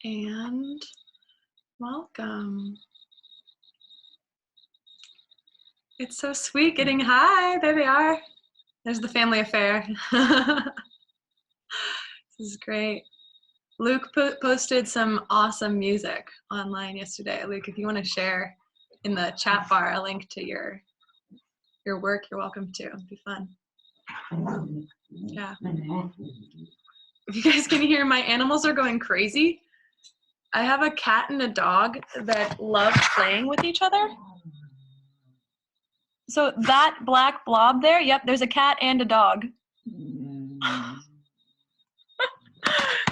And welcome. It's so sweet getting hi. There they are. There's the family affair. This is great. Luke posted some awesome music online yesterday. Luke, if you want to share in the chat bar a link to your work, you're welcome to. It'd be fun. Yeah. If you guys can hear, my animals are going crazy. I have a cat and a dog that love playing with each other. So that black blob there, yep, there's a cat and a dog.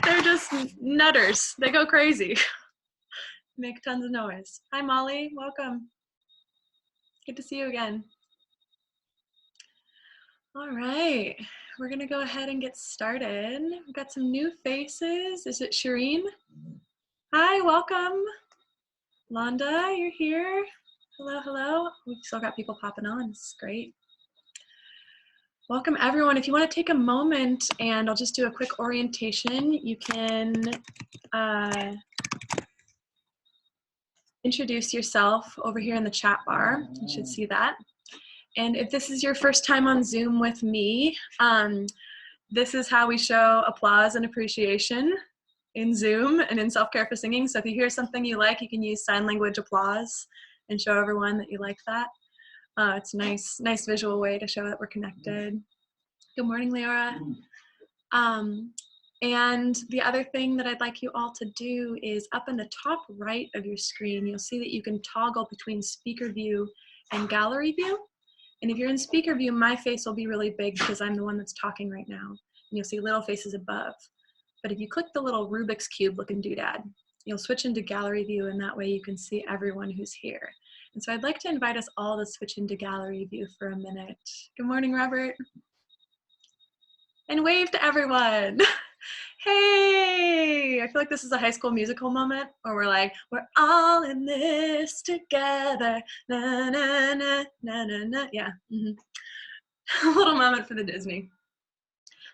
They're just nutters. They go crazy. Make tons of noise. Hi, Molly. Welcome. Good to see you again. All right. We're going to go ahead and get started. We've got some new faces. Is it Shireen? Hi, welcome. Londa, you're here. Hello, hello. We've still got people popping on. It's great. Welcome, everyone. If you want to take a moment, and I'll just do a quick orientation, you can introduce yourself over here in the chat bar. You should see that. And if this is your first time on Zoom with me, this is how we show applause and appreciation in Zoom and in Self-Care for Singing. So if you hear something you like, you can use sign language applause and show everyone that you like that. It's a nice visual way to show that we're connected. Good morning, Leora. And the other thing that I'd like you all to do is up in the top right of your screen, you'll see that you can toggle between speaker view and gallery view. And if you're in speaker view, my face will be really big because I'm the one that's talking right now. And you'll see little faces above. But if you click the little Rubik's Cube looking doodad, you'll switch into gallery view, and that way you can see everyone who's here. And so I'd like to invite us all to switch into gallery view for a minute. Good morning, Robert. And wave to everyone. Hey, I feel like this is a High School Musical moment where we're like, we're all in this together. Na, na, na, na, na, na. Yeah. A little moment for the Disney.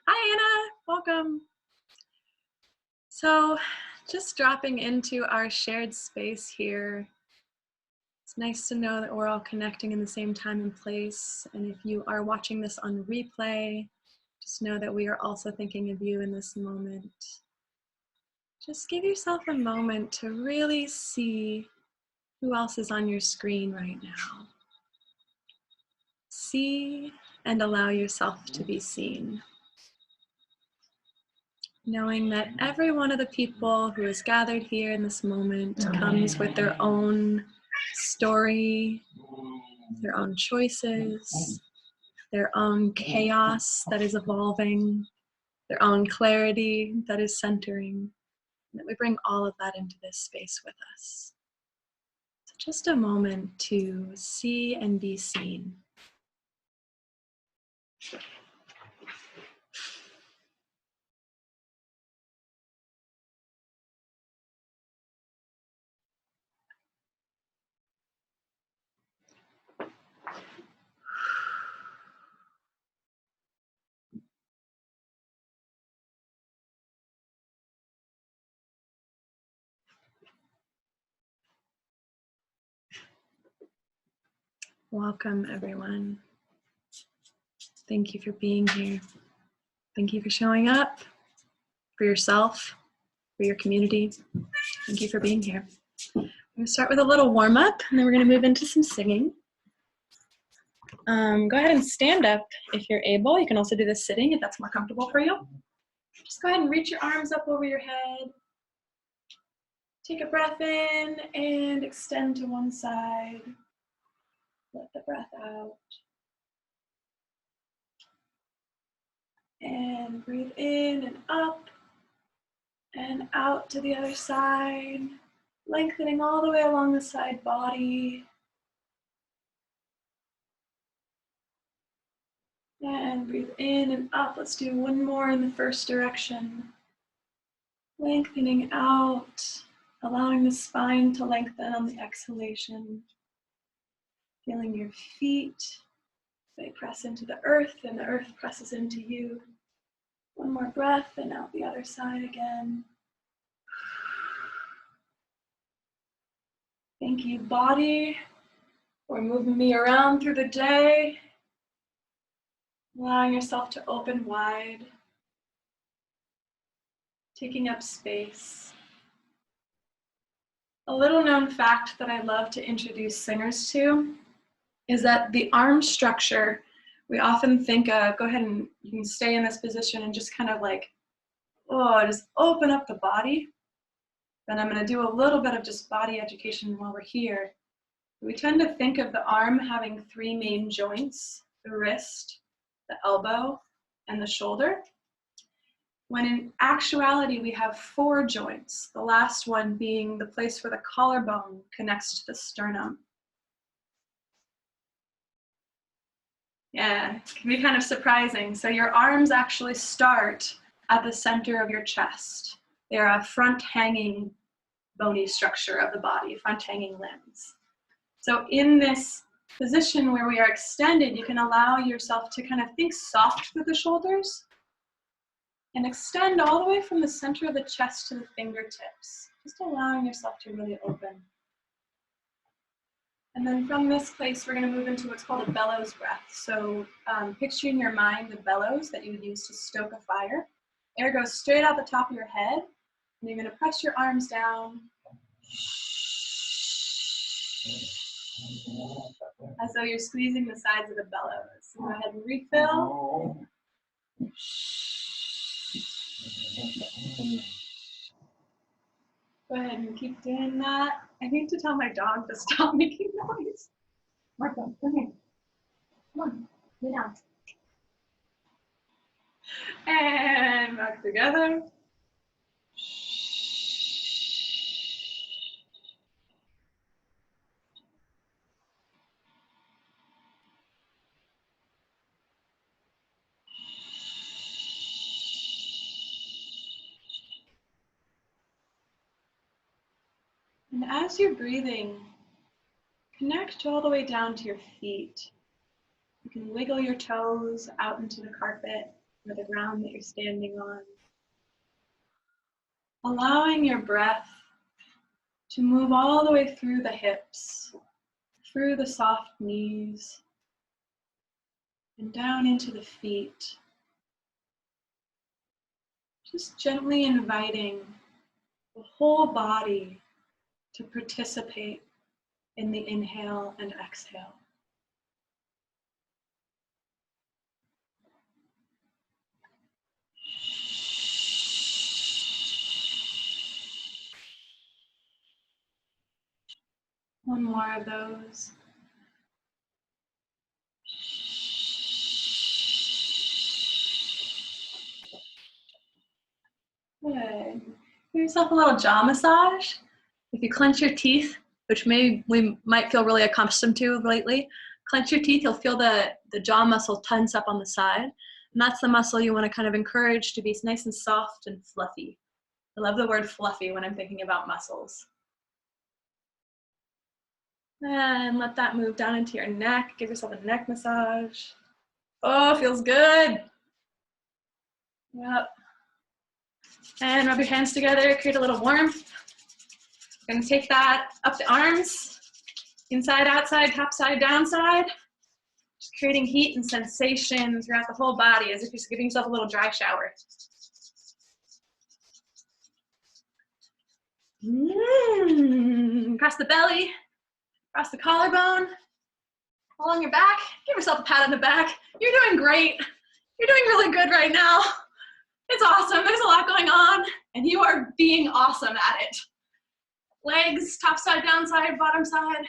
Hi, Anna. Welcome. So just dropping into our shared space here. It's nice to know that we're all connecting in the same time and place. And if you are watching this on replay, just know that we are also thinking of you in this moment. Just give yourself a moment to really see who else is on your screen right now. See and allow yourself to be seen. Knowing that every one of the people who is gathered here in this moment comes with their own story, their own choices, their own chaos that is evolving, their own clarity that is centering, and that we bring all of that into this space with us. So just a moment to see and be seen. Welcome, everyone. Thank you for being here. Thank you for showing up for yourself, for your community. Thank you for being here. I'm going to start with a little warm up, and then we're going to move into some singing. Go ahead and stand up if you're able. You can also do this sitting if that's more comfortable for you. Just go ahead and reach your arms up over your head. Take a breath in and extend to one side. Let the breath out. And breathe in and up and out to the other side, lengthening all the way along the side body. And breathe in and up. Let's do one more in the first direction. Lengthening out, allowing the spine to lengthen on the exhalation. Feeling your feet. They press into the earth and the earth presses into you. One more breath and out the other side again. Thank you, body, for moving me around through the day, allowing yourself to open wide, taking up space. A little known fact that I love to introduce singers to is that the arm structure, we often think of, go ahead and you can stay in this position and just kind of like, oh, just open up the body. Then I'm going to do a little bit of just body education while we're here. We tend to think of the arm having three main joints, the wrist, the elbow, and the shoulder. When in actuality, we have four joints, the last one being the place where the collarbone connects to the sternum. Yeah, it can be kind of surprising. So your arms actually start at the center of your chest. They're a front-hanging bony structure of the body, front-hanging limbs. So in this position where we are extended, you can allow yourself to kind of think soft through the shoulders and extend all the way from the center of the chest to the fingertips, just allowing yourself to really open. And then from this place, we're going to move into what's called a bellows breath. So picture in your mind the bellows that you would use to stoke a fire. Air goes straight out the top of your head, and you're going to press your arms down as though you're squeezing the sides of the bellows. So go ahead and refill. Go ahead and keep doing that. I need to tell my dog to stop making noise. Marco, come here. Come on, lay down. And back together. And as you're breathing, connect all the way down to your feet. You can wiggle your toes out into the carpet or the ground that you're standing on. Allowing your breath to move all the way through the hips, through the soft knees, and down into the feet. Just gently inviting the whole body to participate in the inhale and exhale. One more of those. Good. Give yourself a little jaw massage. If you clench your teeth, which we might feel really accustomed to lately, clench your teeth, you'll feel the jaw muscle tense up on the side. And that's the muscle you want to kind of encourage to be nice and soft and fluffy. I love the word fluffy when I'm thinking about muscles. And let that move down into your neck. Give yourself a neck massage. Oh, feels good. Yep. And rub your hands together, create a little warmth. You're gonna take that up the arms, inside, outside, top side, down side. Just creating heat and sensation throughout the whole body as if you're giving yourself a little dry shower. Across the belly, across the collarbone, along your back. Give yourself a pat on the back. You're doing great. You're doing really good right now. It's awesome. There's a lot going on, and you are being awesome at it. Legs, top side, down side, bottom side,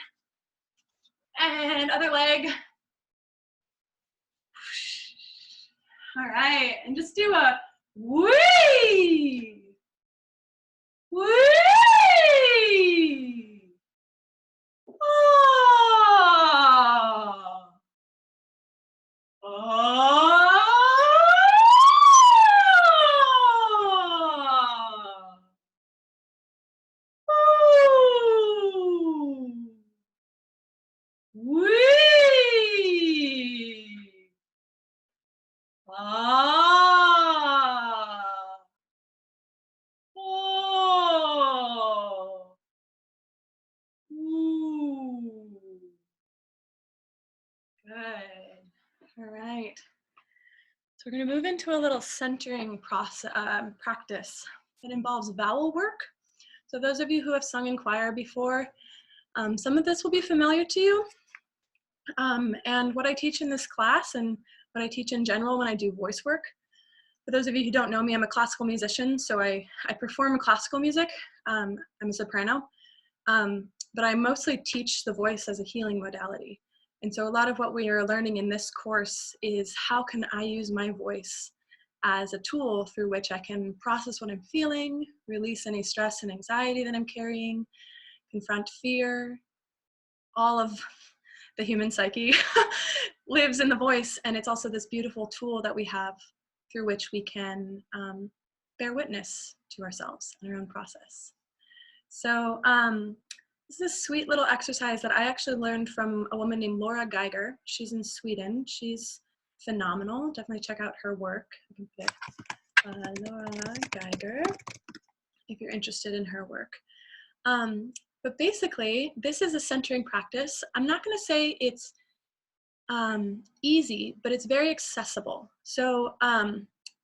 and other leg. All right, and just do a wee, wee. Oh. Oh. Wee! Ah! All right. So we're going to move into a little centering practice that involves vowel work. So those of you who have sung in choir before, some of this will be familiar to you. And what I teach in this class and what I teach in general when I do voice work, for those of you who don't know me, I'm a classical musician, so I perform classical music. I'm a soprano, but I mostly teach the voice as a healing modality. And so a lot of what we are learning in this course is how can I use my voice as a tool through which I can process what I'm feeling, release any stress and anxiety that I'm carrying, confront fear. All of the human psyche lives in the voice, and it's also this beautiful tool that we have through which we can bear witness to ourselves and our own process. So this is a sweet little exercise that I actually learned from a woman named Laura Geiger. She's in Sweden. She's phenomenal. Definitely check out her work. I can put it, Laura Geiger, if you're interested in her work. But basically, this is a centering practice. I'm not going to say it's easy, but it's very accessible. So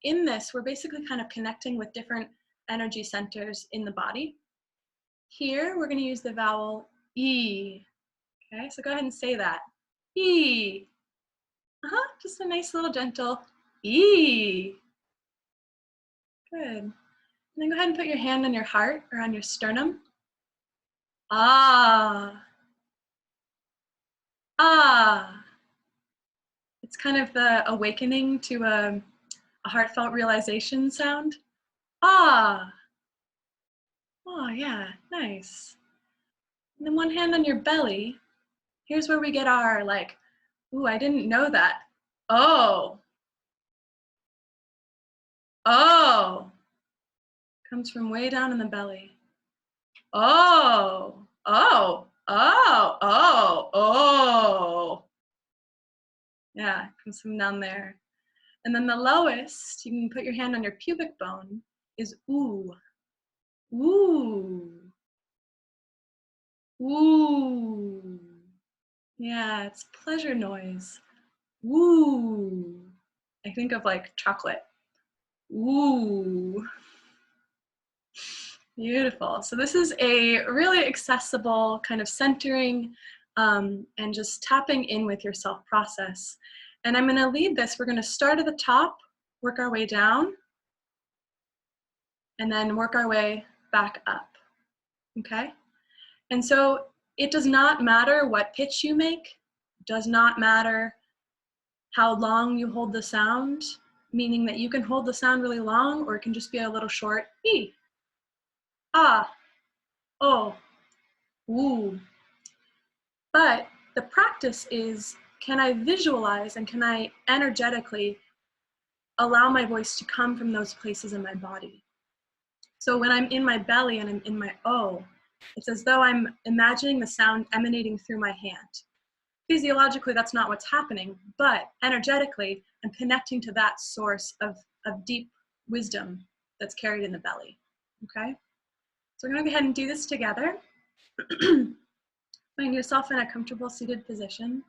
in this, we're basically kind of connecting with different energy centers in the body. Here, we're going to use the vowel E. Okay, so go ahead and say that. E. Just a nice little gentle E. Good. And then go ahead and put your hand on your heart or on your sternum. Ah. Ah. It's kind of the awakening to a heartfelt realization sound. Ah. Oh, yeah, nice. And then one hand on your belly. Here's where we get our, like, ooh, I didn't know that. Oh. Oh. Comes from way down in the belly. Oh. Oh. Oh. Oh. Oh. Yeah, comes from down there. And then the lowest, you can put your hand on your pubic bone, is ooh. Ooh. Ooh. Yeah, it's pleasure noise. Ooh. I think of like chocolate. Ooh. Beautiful. So this is a really accessible kind of centering and just tapping in with your self process. And I'm going to lead this. We're going to start at the top, work our way down, and then work our way back up. Okay? And so it does not matter what pitch you make, does not matter how long you hold the sound, meaning that you can hold the sound really long or it can just be a little short. E, ah, oh, woo. But the practice is, can I visualize and can I energetically allow my voice to come from those places in my body? So when I'm in my belly and I'm in my O, it's as though I'm imagining the sound emanating through my hand. Physiologically, that's not what's happening, but energetically, I'm connecting to that source of deep wisdom that's carried in the belly, okay? So we're gonna go ahead and do this together. Find yourself in a comfortable seated position.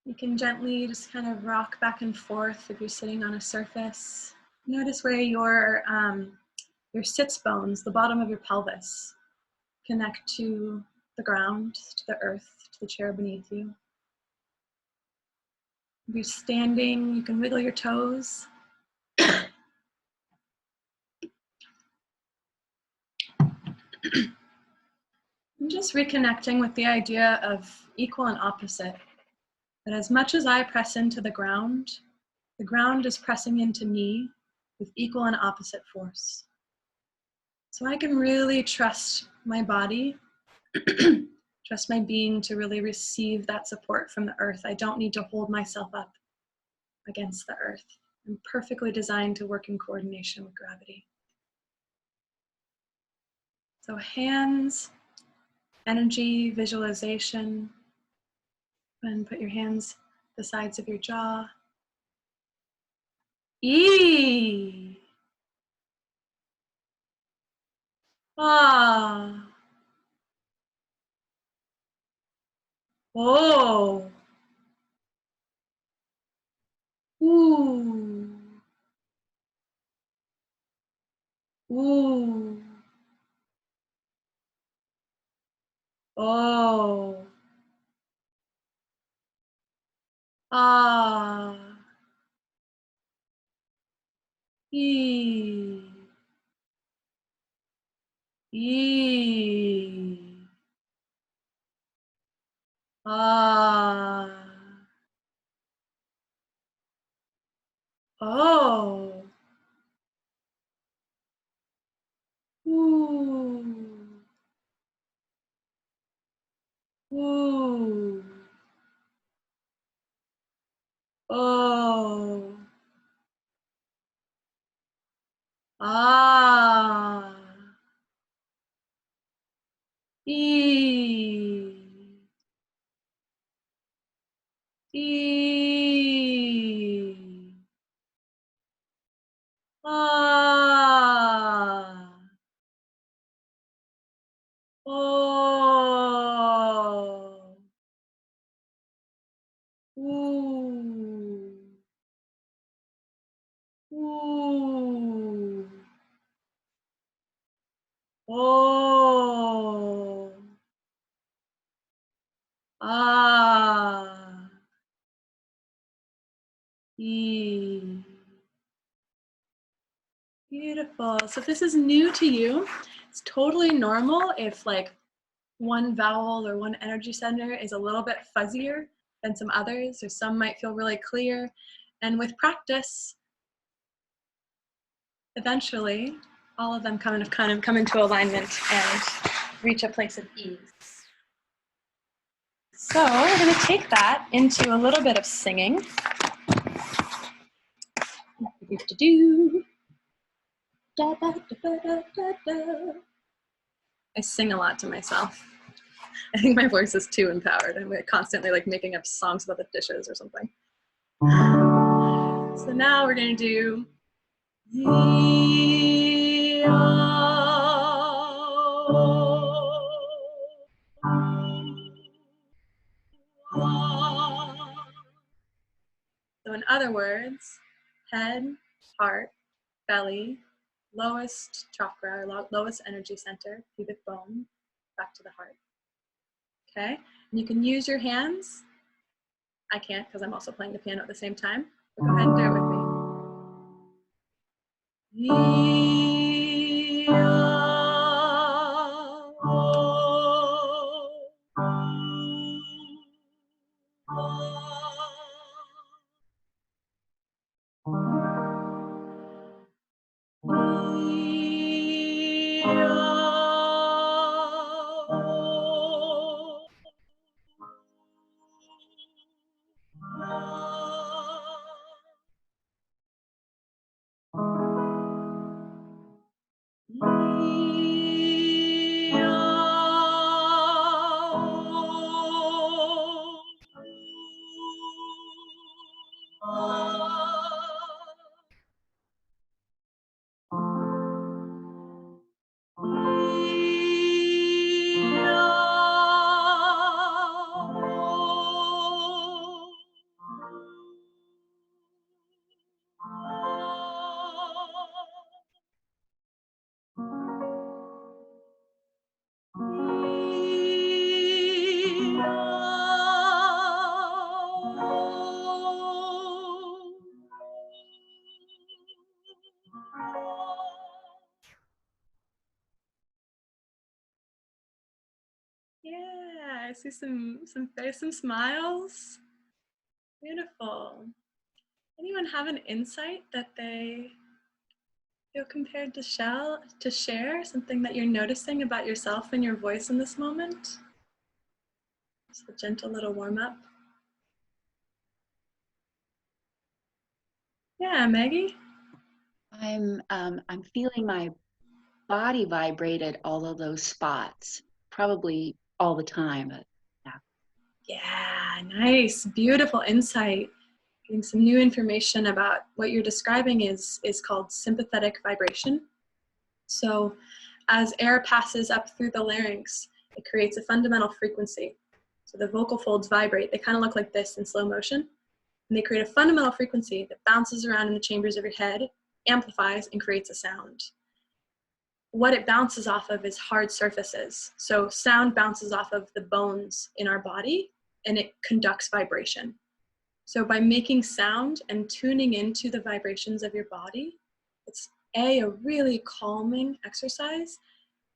You can gently just kind of rock back and forth if you're sitting on a surface. Notice where your sits bones, the bottom of your pelvis, connect to the ground, to the earth, to the chair beneath you. If you're standing, you can wiggle your toes. I'm just reconnecting with the idea of equal and opposite. That as much as I press into the ground is pressing into me with equal and opposite force. So I can really trust my body, trust my being to really receive that support from the earth. I don't need to hold myself up against the earth. I'm perfectly designed to work in coordination with gravity. So hands, energy, visualization, and put your hands the sides of your jaw. E. Ah. Oh. Ooh. Ooh. Oh. Ah. E. E. Ah. Oh. Ooh. Ooh. Oh. Ah. E. E. Ah. Oh. Ooh. Ooh. Oh. Ah. E. Beautiful. So if this is new to you, it's totally normal if like one vowel or one energy center is a little bit fuzzier than some others, or some might feel really clear. And with practice, eventually, all of them kind of come into alignment and reach a place of ease. So we're going to take that into a little bit of singing. I sing a lot to myself. I think my voice is too empowered. I'm constantly like making up songs about the dishes or something. So now we're going to do so in other words, head, heart, belly, lowest chakra, lowest energy center, pubic bone, back to the heart. Okay, and you can use your hands. I can't because I'm also playing the piano at the same time. But go ahead and do it with me. Yeah, I see some smiles. Beautiful. Anyone have an insight that they feel compared to share? Something that you're noticing about yourself and your voice in this moment? Just a gentle little warm up. Yeah, Maggie? I'm feeling my body vibrate at all of those spots, probably all the time. But yeah. Yeah, nice, beautiful insight. Getting some new information about what you're describing is called sympathetic vibration. So as air passes up through the larynx, it creates a fundamental frequency. So the vocal folds vibrate. They kind of look like this in slow motion. And they create a fundamental frequency that bounces around in the chambers of your head, amplifies, and creates a sound. What it bounces off of is hard surfaces. So sound bounces off of the bones in our body, and it conducts vibration. So by making sound and tuning into the vibrations of your body, it's a really calming exercise,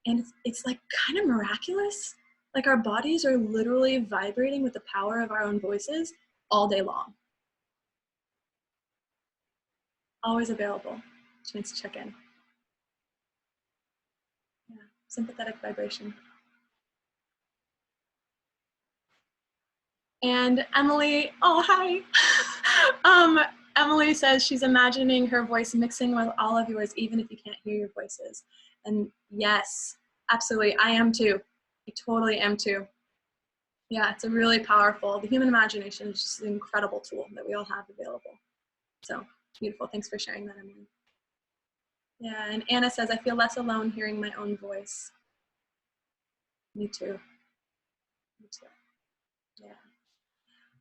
and it's like kind of miraculous. Like our bodies are literally vibrating with the power of our own voices all day long. Always available. Chance to check in. Yeah, sympathetic vibration. And Emily, oh, hi. Emily says she's imagining her voice mixing with all of yours, even if you can't hear your voices. And yes, absolutely, I am too. I totally am too. Yeah, it's a really powerful, the human imagination is just an incredible tool that we all have available. So beautiful, thanks for sharing that, Emily. Yeah, and Anna says, I feel less alone hearing my own voice. Me too. Me too. Yeah.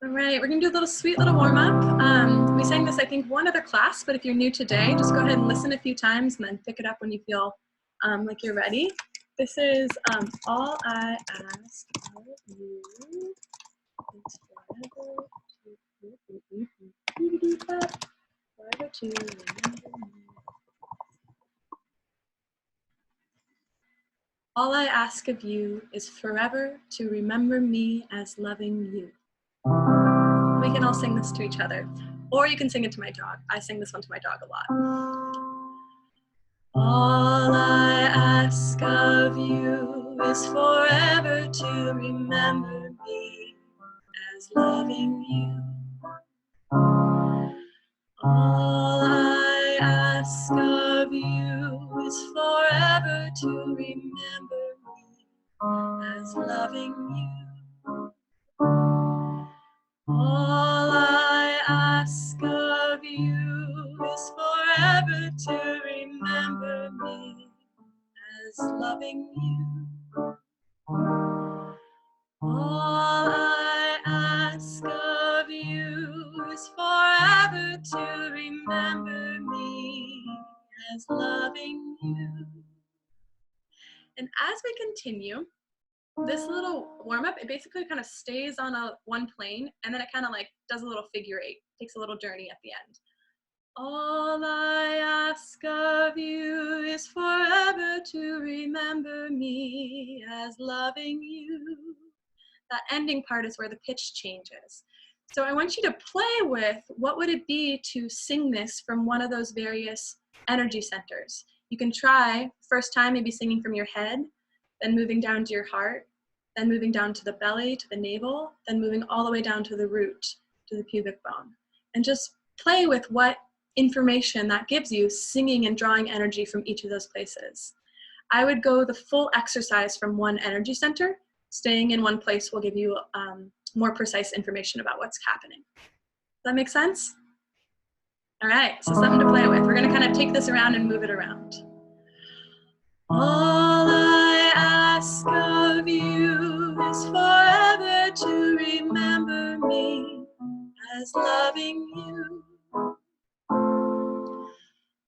All right, we're gonna do a little sweet little warm up. We sang this, I think, one other class, but if you're new today, just go ahead and listen a few times and then pick it up when you feel like you're ready. This is All I Ask of You is forever to remember me. All I ask of you is forever to remember me as loving you. We can all sing this to each other, or you can sing it to my dog. I sing this one to my dog a lot. All I ask of you is forever to remember me as loving you. All I ask of you is forever to remember me as loving you. All I ask of you is forever to remember me as loving you. All I ask of you is forever to remember me as loving you. And as we continue, this little warm-up, it basically kind of stays on one plane, and then it kind of like does a little figure eight, takes a little journey at the end. All I ask of you is forever to remember me as loving you. That ending part is where the pitch changes. So I want you to play with what would it be to sing this from one of those various energy centers. You can try, first time, maybe singing from your head, then moving down to your heart, then moving down to the belly, to the navel, then moving all the way down to the root, to the pubic bone. And just play with what information that gives you, singing and drawing energy from each of those places. I would go the full exercise from one energy center. Staying in one place will give you more precise information about what's happening. Does that make sense? All right, so something to play with. We're gonna kind of take this around and move it around. All I ask of you is forever to remember me as loving you.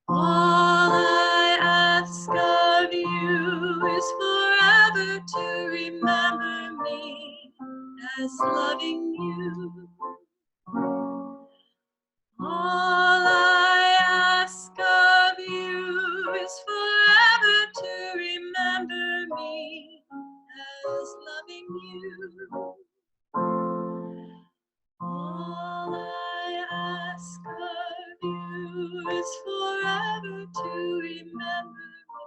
All I ask of you is forever to remember me as loving you. All I ask of you is forever to remember me as loving you. All I ask of you is forever to remember me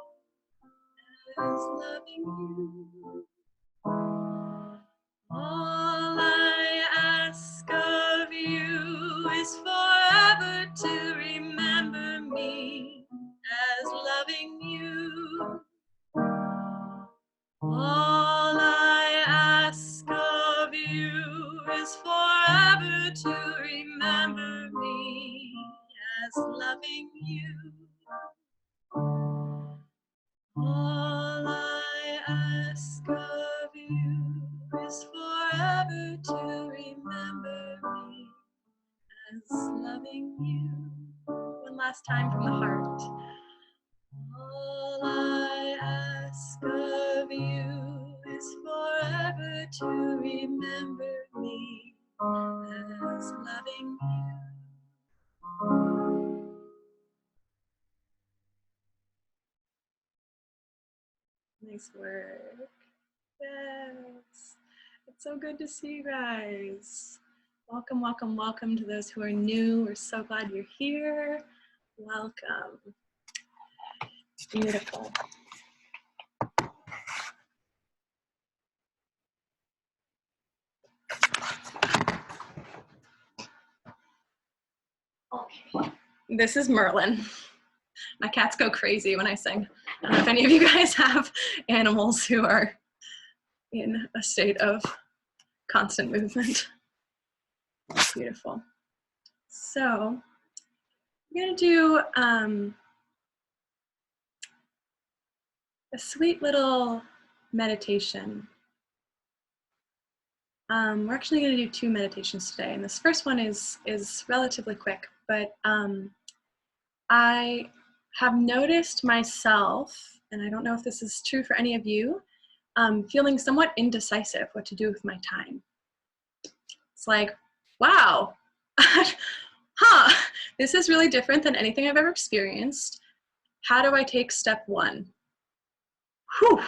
as loving you. All I ask of you is forever to remember me as loving you. All I ask of you is forever to remember me as loving you. All I ask of you is forever to remember me loving you. One last time from the heart. All I ask of you is forever to remember me as loving you. Nice work. Yes. It's so good to see you guys. Welcome, welcome, welcome to those who are new. We're so glad you're here. Welcome. Beautiful. Okay. This is Merlin. My cats go crazy when I sing. I don't know if any of you guys have animals who are in a state of constant movement. Beautiful. So we're going to do a sweet little meditation. We're actually going to do 2 meditations today, and this first one is relatively quick, but I have noticed myself, and I don't know if this is true for any of you, feeling somewhat indecisive what to do with my time. It's like, wow, this is really different than anything I've ever experienced. How do I take step 1? Whew.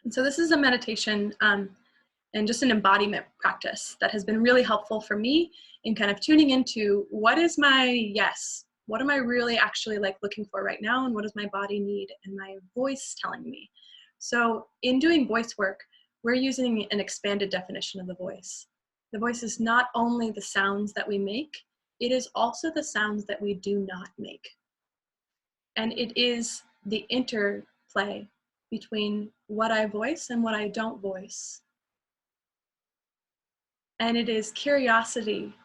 And so this is a meditation and just an embodiment practice that has been really helpful for me in kind of tuning into what is my yes? What am I really actually like looking for right now? And what does my body need and my voice telling me? So in doing voice work, we're using an expanded definition of the voice. The voice is not only the sounds that we make, it is also the sounds that we do not make. And it is the interplay between what I voice and what I don't voice. And it is curiosity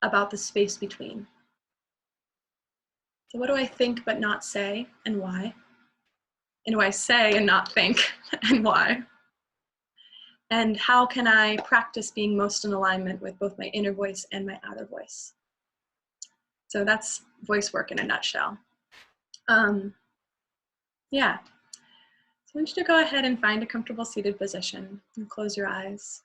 about the space between. So what do I think but not say, and why? And do I say and not think, and why? And how can I practice being most in alignment with both my inner voice and my outer voice? So that's voice work in a nutshell. Yeah. So I want you to go ahead and find a comfortable seated position and close your eyes.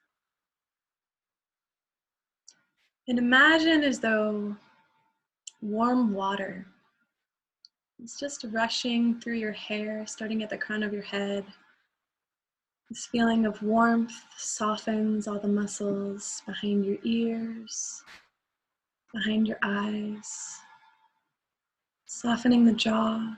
And imagine as though warm water is just rushing through your hair, starting at the crown of your head. This feeling of warmth softens all the muscles behind your ears, behind your eyes, softening the jaw,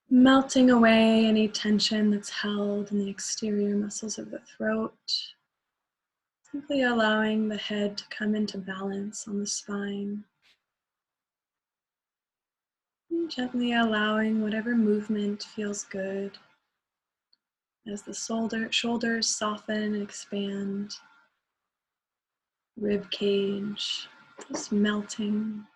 melting away any tension that's held in the exterior muscles of the throat. Simply allowing the head to come into balance on the spine. And gently allowing whatever movement feels good as the shoulders soften and expand. Rib cage just melting.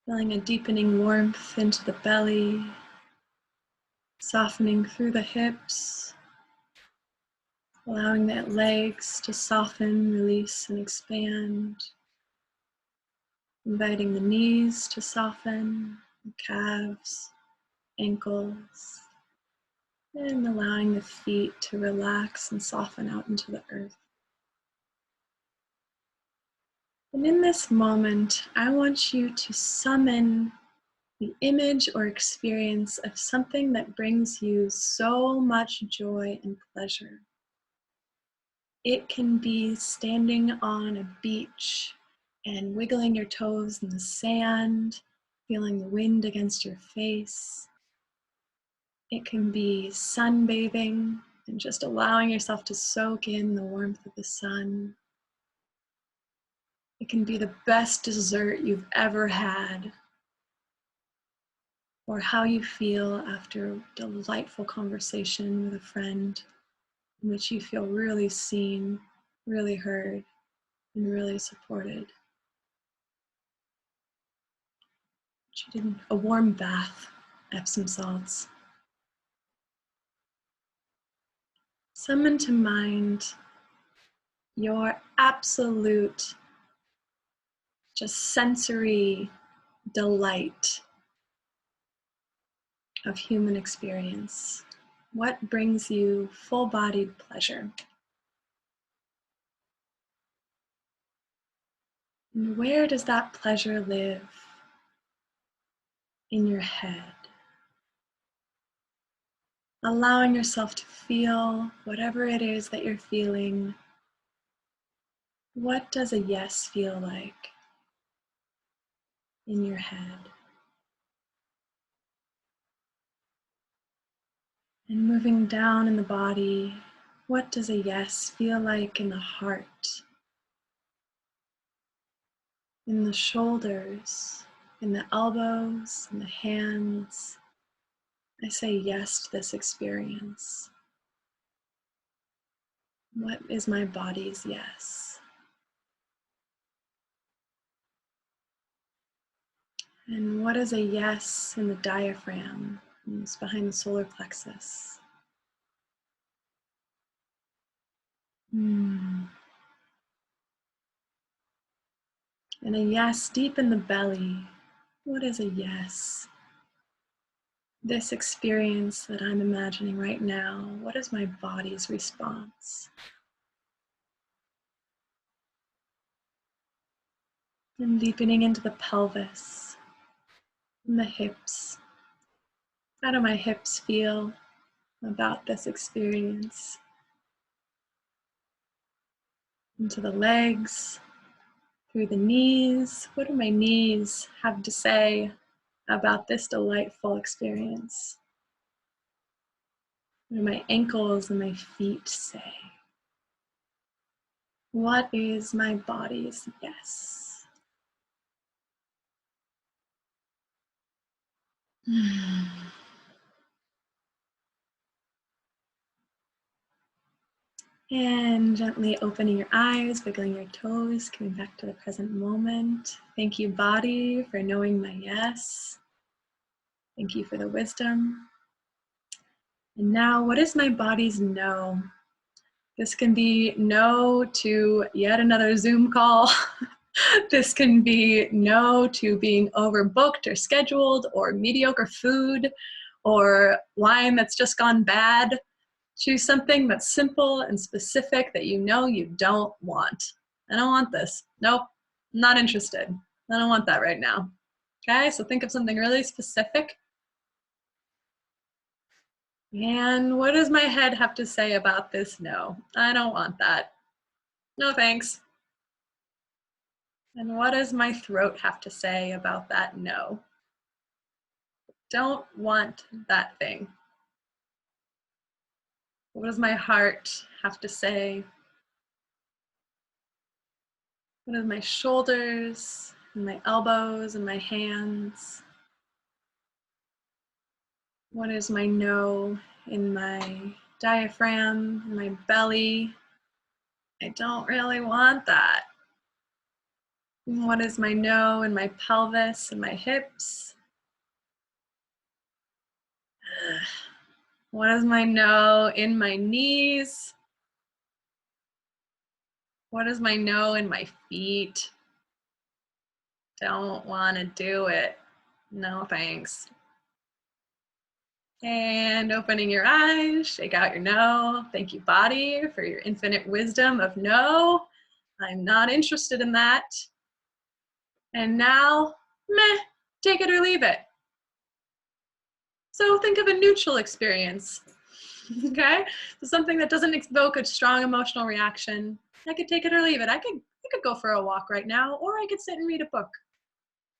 Feeling a deepening warmth into the belly. Softening through the hips. Allowing the legs to soften, release, and expand. Inviting the knees to soften, the calves, ankles, and allowing the feet to relax and soften out into the earth. And in this moment, I want you to summon the image or experience of something that brings you so much joy and pleasure. It can be standing on a beach and wiggling your toes in the sand, feeling the wind against your face. It can be sunbathing and just allowing yourself to soak in the warmth of the sun. It can be the best dessert you've ever had, or how you feel after a delightful conversation with a friend in which you feel really seen, really heard, and really supported. You did a warm bath, Epsom salts. Summon to mind your absolute, just sensory delight of human experience. What brings you full-bodied pleasure? And where does that pleasure live in your head? Allowing yourself to feel whatever it is that you're feeling. What does a yes feel like in your head? And moving down in the body, what does a yes feel like in the heart, in the shoulders, in the elbows, in the hands? I say yes to this experience. What is my body's yes? And what is a yes in the diaphragm? It's behind the solar plexus. And a yes deep in the belly. What is a yes? This experience that I'm imagining right now, what is my body's response? And deepening into the pelvis and the hips. How do my hips feel about this experience? Into the legs, through the knees. What do my knees have to say about this delightful experience? What do my ankles and my feet say? What is my body's yes? And gently opening your eyes, wiggling your toes, coming back to the present moment. Thank you, body, for knowing my yes. Thank you for the wisdom. And now, what is my body's no? This can be no to yet another Zoom call. This can be no to being overbooked or scheduled or mediocre food or wine that's just gone bad. Choose something that's simple and specific that you know you don't want. I don't want this. Nope, not interested. I don't want that right now. Okay, so think of something really specific. And what does my head have to say about this? No, I don't want that. No thanks. And what does my throat have to say about that? No. Don't want that thing. What does my heart have to say? What does my shoulders and my elbows and my hands? What is my no in my diaphragm, in my belly? I don't really want that. And what is my no in my pelvis and my hips? What is my no in my knees? What is my no in my feet? Don't want to do it. No thanks. And opening your eyes, shake out your no. Thank you, body, for your infinite wisdom of no. I'm not interested in that. And now, meh, take it or leave it. So think of a neutral experience, okay? So something that doesn't evoke a strong emotional reaction. I could take it or leave it. I could go for a walk right now, or I could sit and read a book.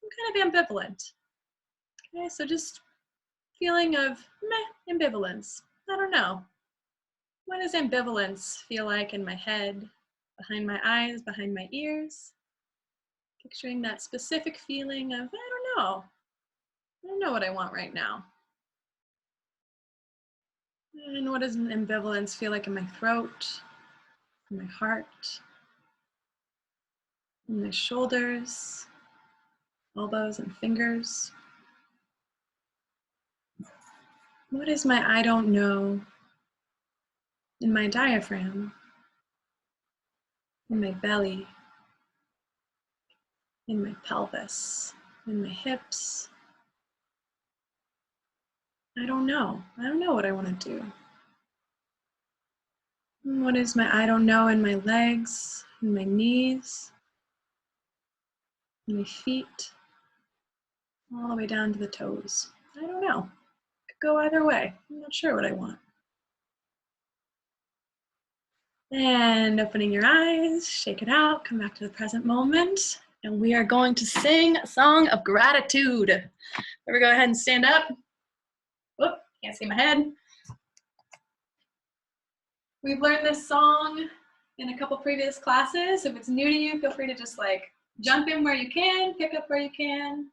I'm kind of ambivalent. Okay, so just feeling of meh, ambivalence. I don't know. What does ambivalence feel like in my head, behind my eyes, behind my ears? Picturing that specific feeling of, I don't know. I don't know what I want right now. And what does an ambivalence feel like in my throat, in my heart, in my shoulders, elbows and fingers? What is my I don't know in my diaphragm? in my belly, in my pelvis, in my hips. I don't know. I don't know what I want to do. What is my I don't know in my legs, in my knees, in my feet, all the way down to the toes? I don't know. Could go either way. I'm not sure what I want. And opening your eyes, shake it out, come back to the present moment. And we are going to sing a song of gratitude. Ever go ahead and stand up? Whoop, can't see my head. We've learned this song in a couple previous classes. If it's new to you, feel free to just like jump in where you can, pick up where you can.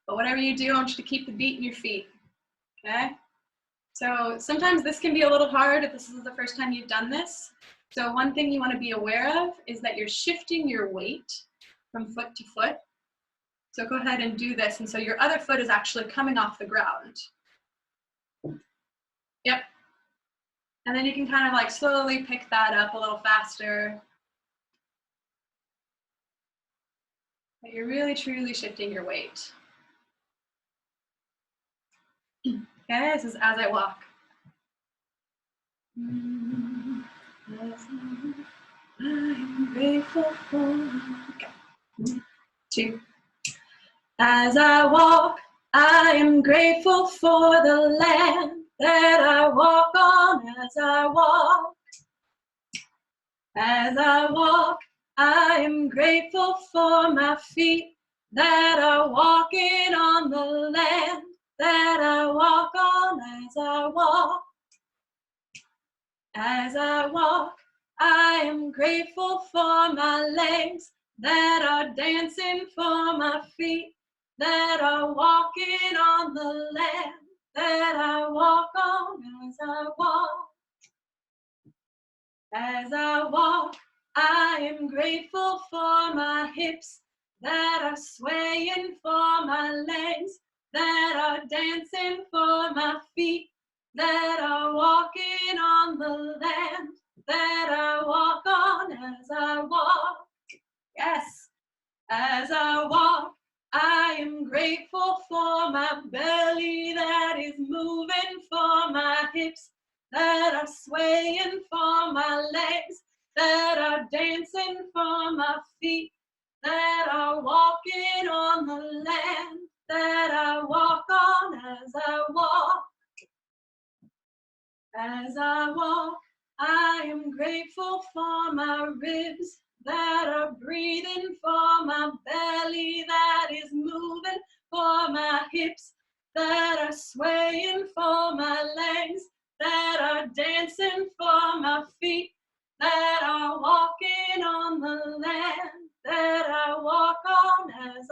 But whatever you do, I want you to keep the beat in your feet, okay? So sometimes this can be a little hard if this is the first time you've done this. So one thing you want to be aware of is that you're shifting your weight from foot to foot. So go ahead and do this. And so your other foot is actually coming off the ground. Yep. And then you can kind of like slowly pick that up a little faster. But you're really truly shifting your weight. Okay, this is as I walk. I'm grateful for. Okay. 2. As I walk, I am grateful for the land that I walk on. As I walk, I am grateful for my feet that are walking on the land that I walk on. As I walk, I am grateful for my legs that are dancing, for my feet that are walking on the land that I walk on. As I walk, I am grateful for my hips that are swaying, for my legs that are dancing, for my feet that are walking on the land that I walk on. As I walk, yes, as I walk, I am grateful for my belly that is moving, for my hips that are swaying, for my legs that are dancing, for my feet that are walking on the land that I walk on. As I walk, I am grateful for my ribs that are breathing, for my belly that is moving, for my hips that are swaying, for my legs that are dancing, for my feet that are walking on the land that I walk on. As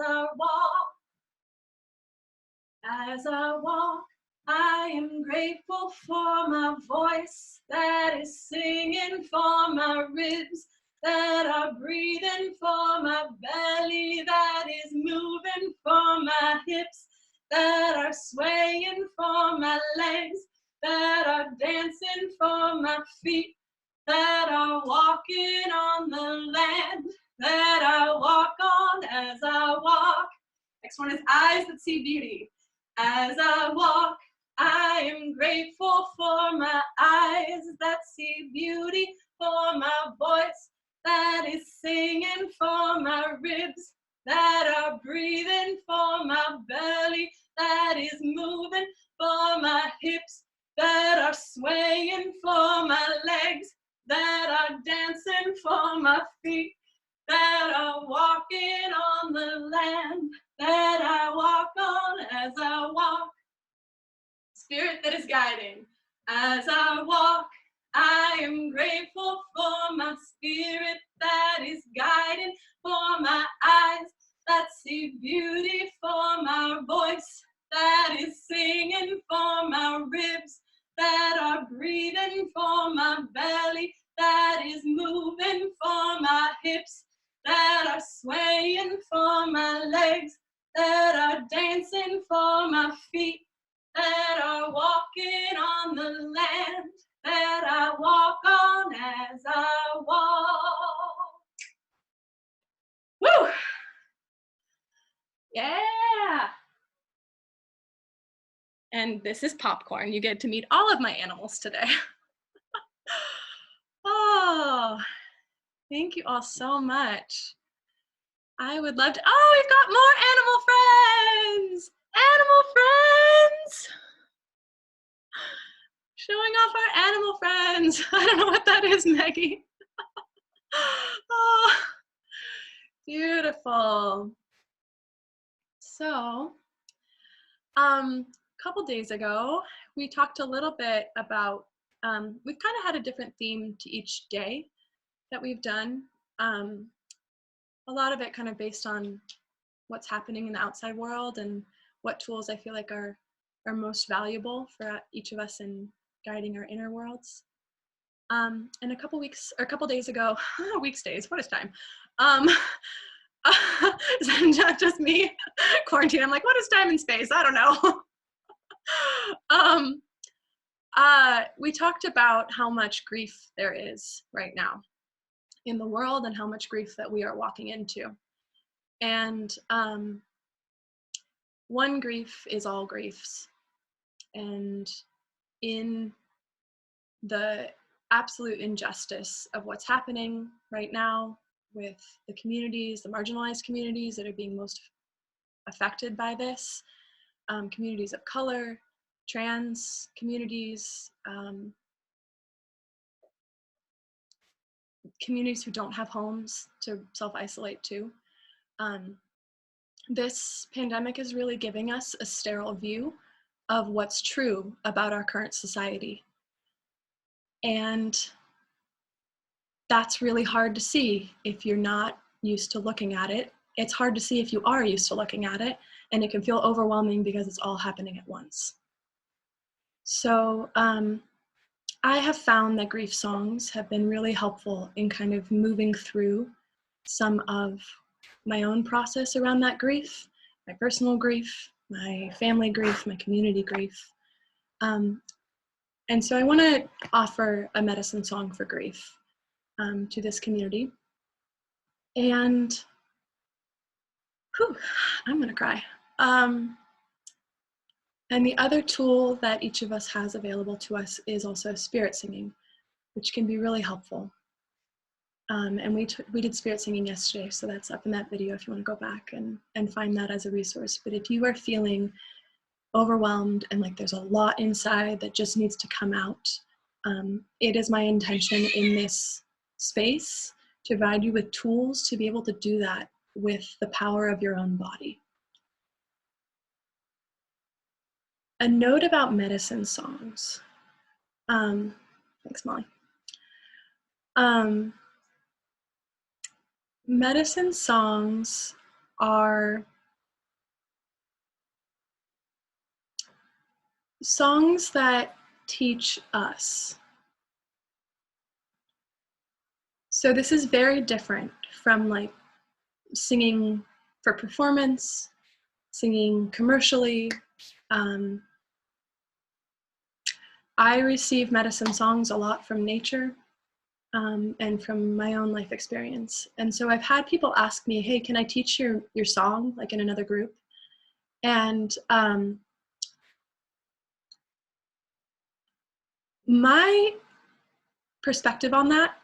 I walk, I am grateful for my voice that is singing, for my ribs that are breathing, for my belly that is moving, for my hips that are swaying, for my legs that are dancing, for my feet that are walking on the land that I walk on. As I walk. Next one is eyes that see beauty. As I walk, I am grateful for my eyes that see beauty, for my voice that is singing, for my ribs that are breathing, for my belly that is moving, for my hips that are swaying, for my legs that are dancing, for my feet that are walking on the land that I walk on. As I walk, spirit that is guiding. As I walk, I am grateful for my spirit that is guiding, for my eyes that see beauty, for my voice that is singing, for my ribs that are breathing, for my belly that is moving, for my hips that are swaying, for my legs that are dancing, for my feet that are walking on the land that I walk on as I walk. Woo! Yeah! And this is popcorn. You get to meet all of my animals today. Oh, thank you all so much. I would love to, oh, we've got more animal friends! Animal friends! Showing off our animal friends. I don't know what that is, Maggie. Oh, beautiful. So, a couple days ago, we talked a little bit about, we've kind of had a different theme to each day that we've done. A lot of it kind of based on what's happening in the outside world and what tools I feel like are most valuable for each of us in guiding our inner worlds. And a couple days ago, days, what is time? Is that not just me? Quarantine, I'm like, what is time and space? I don't know. We talked about how much grief there is right now in the world and how much grief that we are walking into. And one grief is all griefs. And in the absolute injustice of what's happening right now with the communities, the marginalized communities that are being most affected by this, communities of color, trans communities, communities who don't have homes to self-isolate to. This pandemic is really giving us a sterile view of what's true about our current society. And that's really hard to see if you're not used to looking at it. It's hard to see if you are used to looking at it, and it can feel overwhelming because it's all happening at once. So I have found that grief songs have been really helpful in kind of moving through some of my own process around that grief, my personal grief, my family grief, my community grief. And so I want to offer a medicine song for grief to this community. And whew, I'm going to cry. And the other tool that each of us has available to us is also spirit singing, which can be really helpful. And we did spirit singing yesterday, so that's up in that video if you want to go back and find that as a resource. But if you are feeling overwhelmed and like there's a lot inside that just needs to come out, it is my intention in this space to provide you with tools to be able to do that with the power of your own body. A note about medicine songs. Thanks, Molly. Medicine songs are songs that teach us. So this is very different from like singing for performance, singing commercially. I receive medicine songs a lot from nature and from my own life experience. And so I've had people ask me, hey, can I teach your song like in another group? And my perspective on that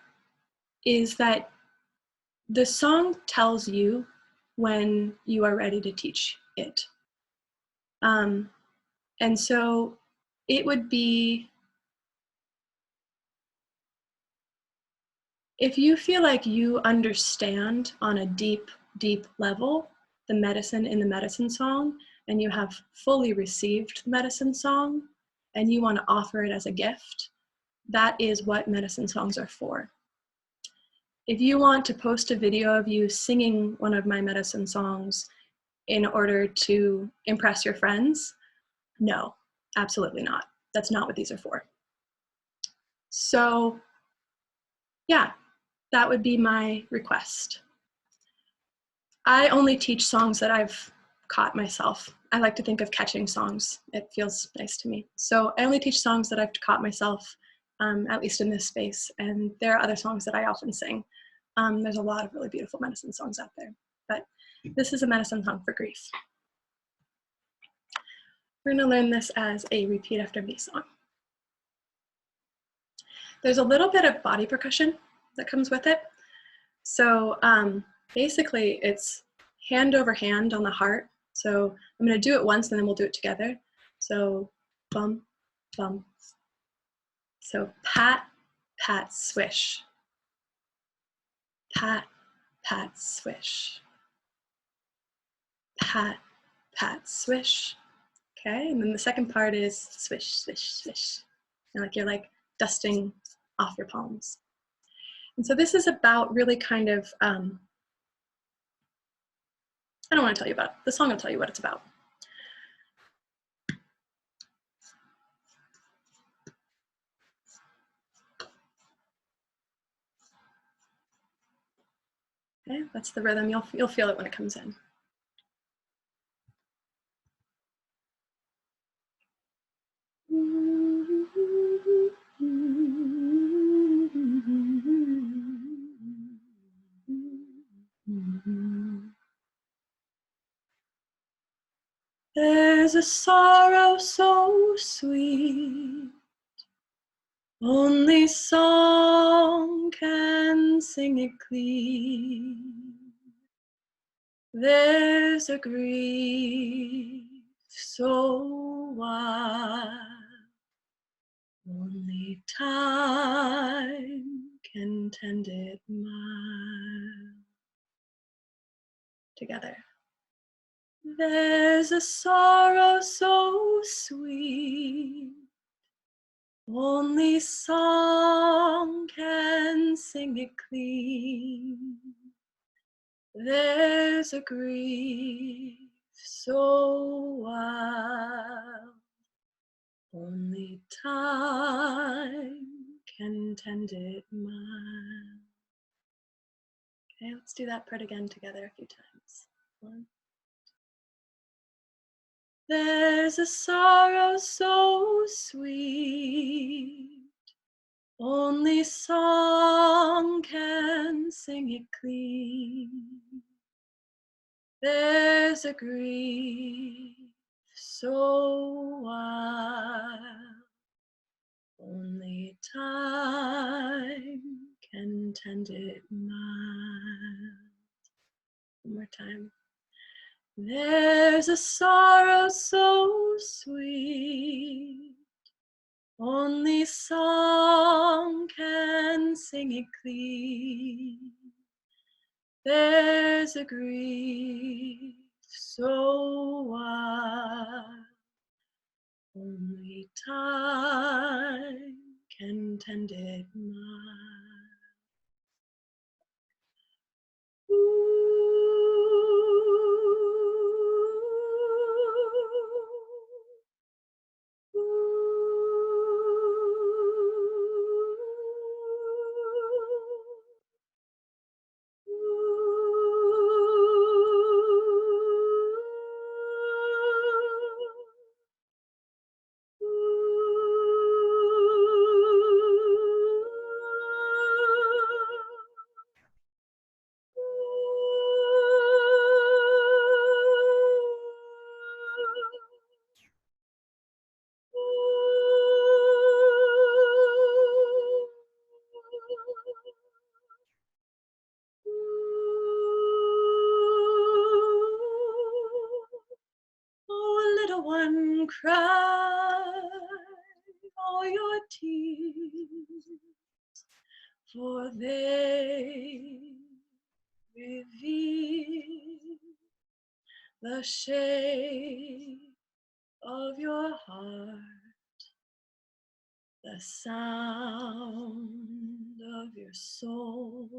is that the song tells you when you are ready to teach it. And so it would be, if you feel like you understand on a deep, deep level the medicine in the medicine song, and you have fully received the medicine song, and you want to offer it as a gift, that is what medicine songs are for. If you want to post a video of you singing one of my medicine songs in order to impress your friends, no, absolutely not. That's not what these are for. So yeah, that would be my request. I only teach songs that I've caught myself. I like to think of catching songs. It feels nice to me. So I only teach songs that I've caught myself at least in this space. And there are other songs that I often sing. There's a lot of really beautiful medicine songs out there, but this is a medicine song for grief. We're going to learn this as a repeat after me song. There's a little bit of body percussion that comes with it. So basically it's hand over hand on the heart. So I'm going to do it once and then we'll do it together. So bum, bum. So pat, pat, swish. Pat, pat, swish. Pat, pat, swish. Okay, and then the second part is swish, swish, swish. And like you're like dusting off your palms. And so this is about really kind of, I don't want to tell you about it. The song will tell you what it's about. Okay, that's the rhythm. You'll feel it when it comes in. There's a sorrow so sweet, only song can sing it clean. There's a grief so wild, only time can tend it mild. Together. There's a sorrow so sweet, only song can sing it clean. There's a grief so wild, only time can tend it mild. Okay, let's do that part again together a few times. 1. There's a sorrow so sweet, only song can sing it clean. There's a grief so wild, only time can tend it mild. One more time. There's a sorrow so sweet, only song can sing it clean. There's a grief so wild, only time can tend it mild. Oh, little one, cry all your tears, for they reveal the shape of your heart, the sound of your soul.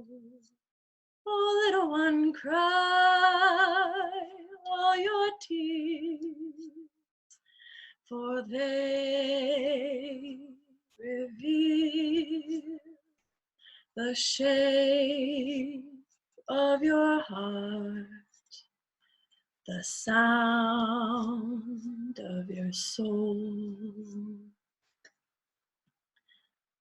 Oh, little one, cry all your tears, for they reveal the shape of your heart, the sound of your soul.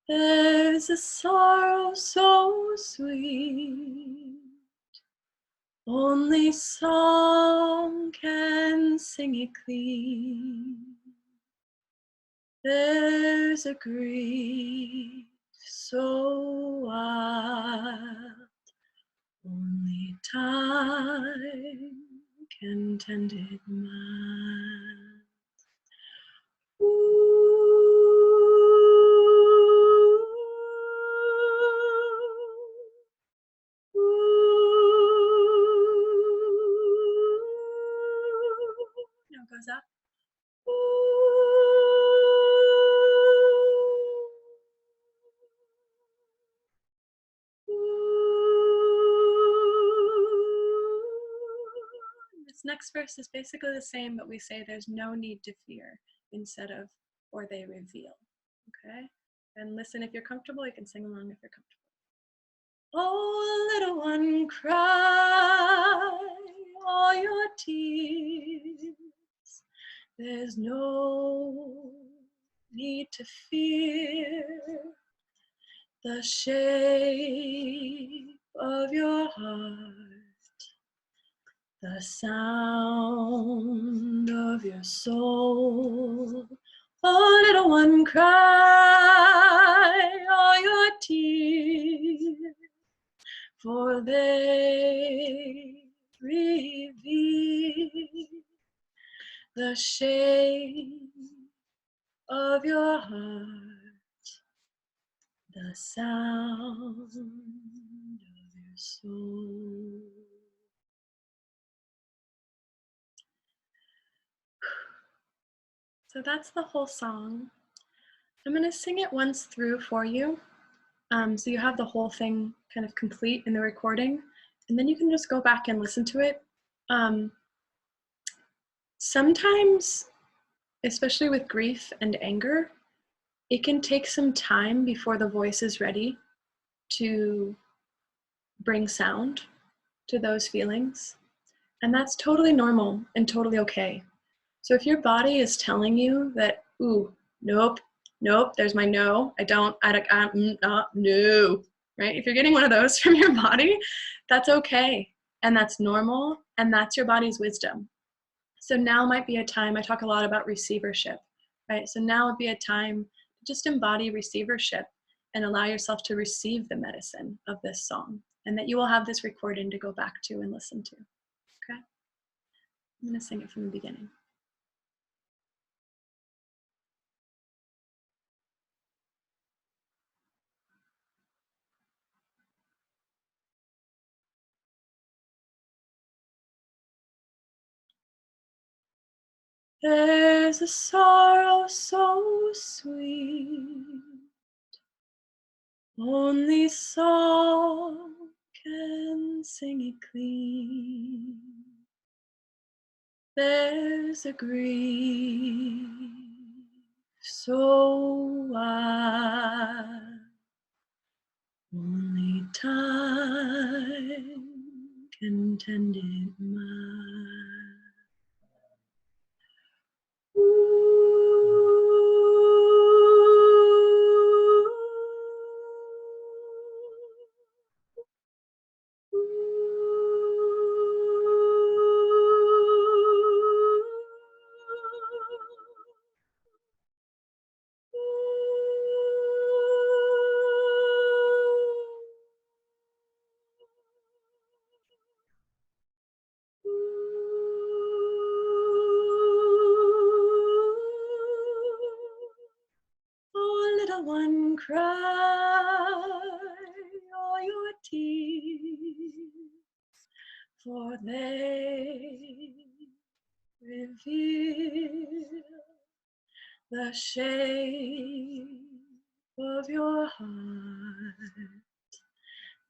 There's a sorrow so sweet, only song can sing it clean. There's a grief so wild, only time can tend it mild. Now it goes up. This next verse is basically the same, but we say there's no need to fear instead of, or they reveal. Okay? And listen, if you're comfortable, you can sing along if you're comfortable. Oh, little one, cry all your tears. There's no need to fear. The shape of your heart, the sound of your soul. Oh, little one, cry all your tears, for they reveal the shape of your heart, the sound of your soul. So that's the whole song. I'm going to sing it once through for you, so you have the whole thing kind of complete in the recording, and then you can just go back and listen to it. Sometimes, especially with grief and anger, it can take some time before the voice is ready to bring sound to those feelings. And that's totally normal and totally okay. So if your body is telling you that, ooh, nope, there's my no, no, right? If you're getting one of those from your body, that's okay. And that's normal. And that's your body's wisdom. So now might be a time, I talk a lot about receivership, right? So now would be a time to just embody receivership and allow yourself to receive the medicine of this song, and that you will have this recording to go back to and listen to, okay? I'm gonna sing it from the beginning. There's a sorrow so sweet, only song can sing it clean. There's a grief so wide, only time can tend it mild. Oh, little one, cry all your tears, for they reveal the shape of your heart,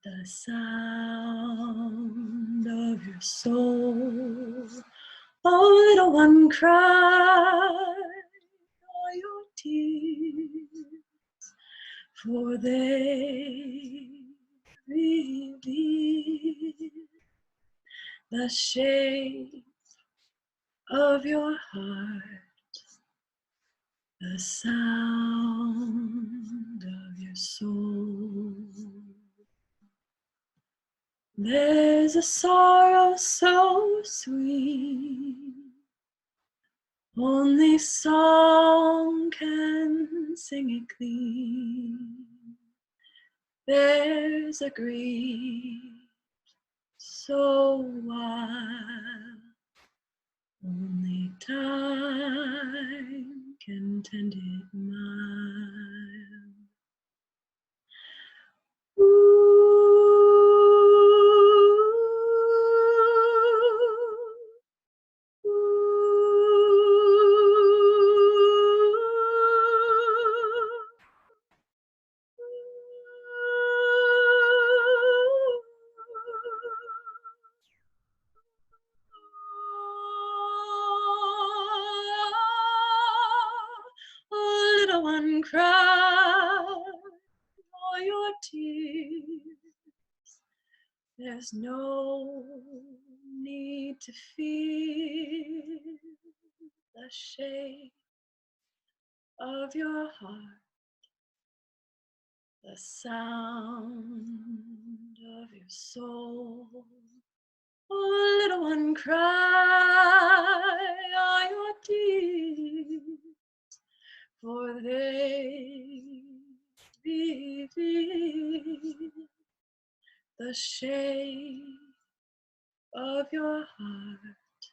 the sound of your soul. Oh, little one, cry all your tears, for they reveal the shape of your heart, the sound of your your soul. There's a sorrow so sweet, only song can sing it clean. There's a grief so wild, only time can tend it mild. Oh, little one, cry all your tears. There's no need to fear the shape of your heart, the sound of your soul. Oh, little one, cry all your tears, for they reveal the shape of your heart,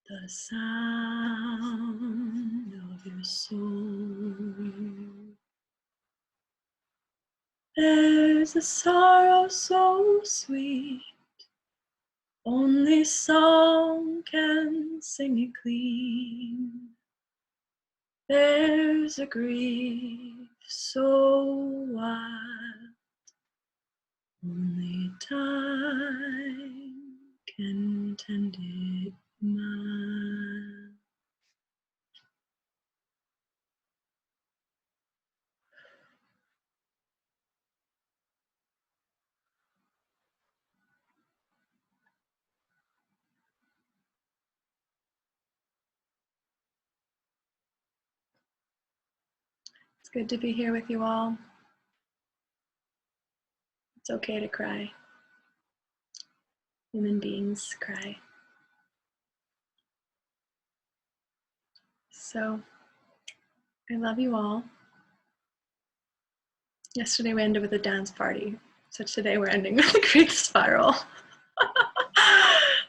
the sound of your soul. There's a sorrow so sweet, only song can sing it clean. There's a grief so wild, only time can tend it mild. It's good to be here with you all. It's okay to cry. Human beings cry. So, I love you all. Yesterday we ended with a dance party, so today we're ending with a grief spiral.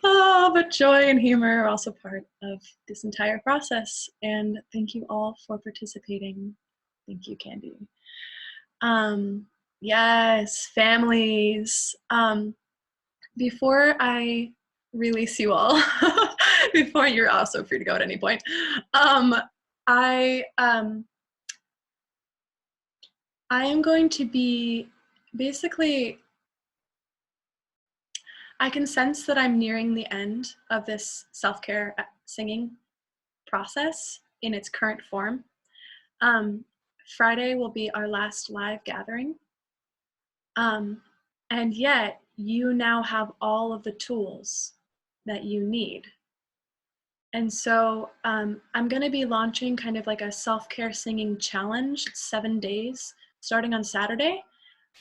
Oh, but joy and humor are also part of this entire process, and thank you all for participating. Thank you, Candy. Yes, families. Before I release you all, before you're also free to go at any point, I am going to be basically, I can sense that I'm nearing the end of this self-care singing process in its current form. Friday will be our last live gathering. And yet you now have all of the tools that you need. And so I'm going to be launching kind of like a self-care singing challenge. It's 7 days starting on Saturday.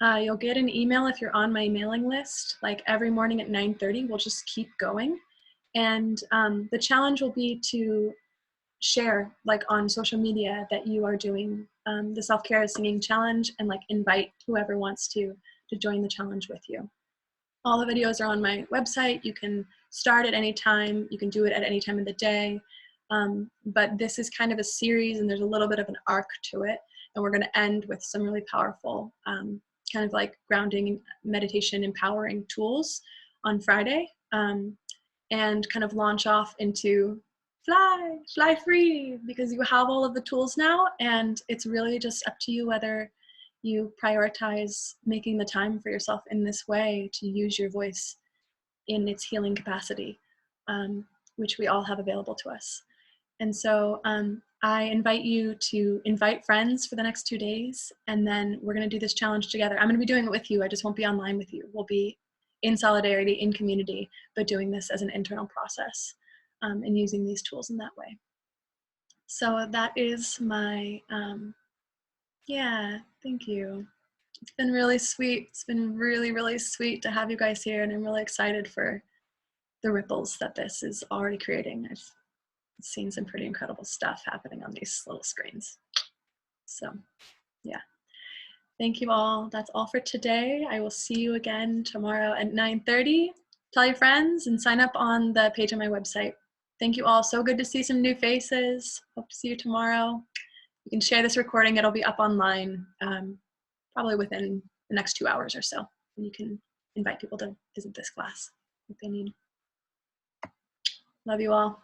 You'll get an email if you're on my mailing list, like every morning at 9:30. We'll just keep going. And the challenge will be to share like on social media that you are doing the self-care singing challenge, and like invite whoever wants to join the challenge with you. All the videos are on my website. You can start at any time. You can do it at any time of the day. But this is kind of a series, and there's a little bit of an arc to it. And we're going to end with some really powerful kind of like grounding, meditation, empowering tools on Friday, and kind of launch off into fly free, because you have all of the tools now, and it's really just up to you whether you prioritize making the time for yourself in this way to use your voice in its healing capacity, which we all have available to us. And so I invite you to invite friends for the next 2 days, and then we're going to do this challenge together. I'm going to be doing it with you. I just won't be online with you. We'll be in solidarity, in community, but doing this as an internal process and using these tools in that way. So that is my, Thank you. It's been really sweet. It's been really, really sweet to have you guys here, and I'm really excited for the ripples that this is already creating. I've seen some pretty incredible stuff happening on these little screens. So, yeah. Thank you all. That's all for today. I will see you again tomorrow at 9:30. Tell your friends and sign up on the page on my website. Thank you all. So good to see some new faces. Hope to see you tomorrow. You can share this recording. It'll be up online probably within the next 2 hours or so. And you can invite people to visit this class if they need. Love you all.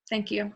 Thank you.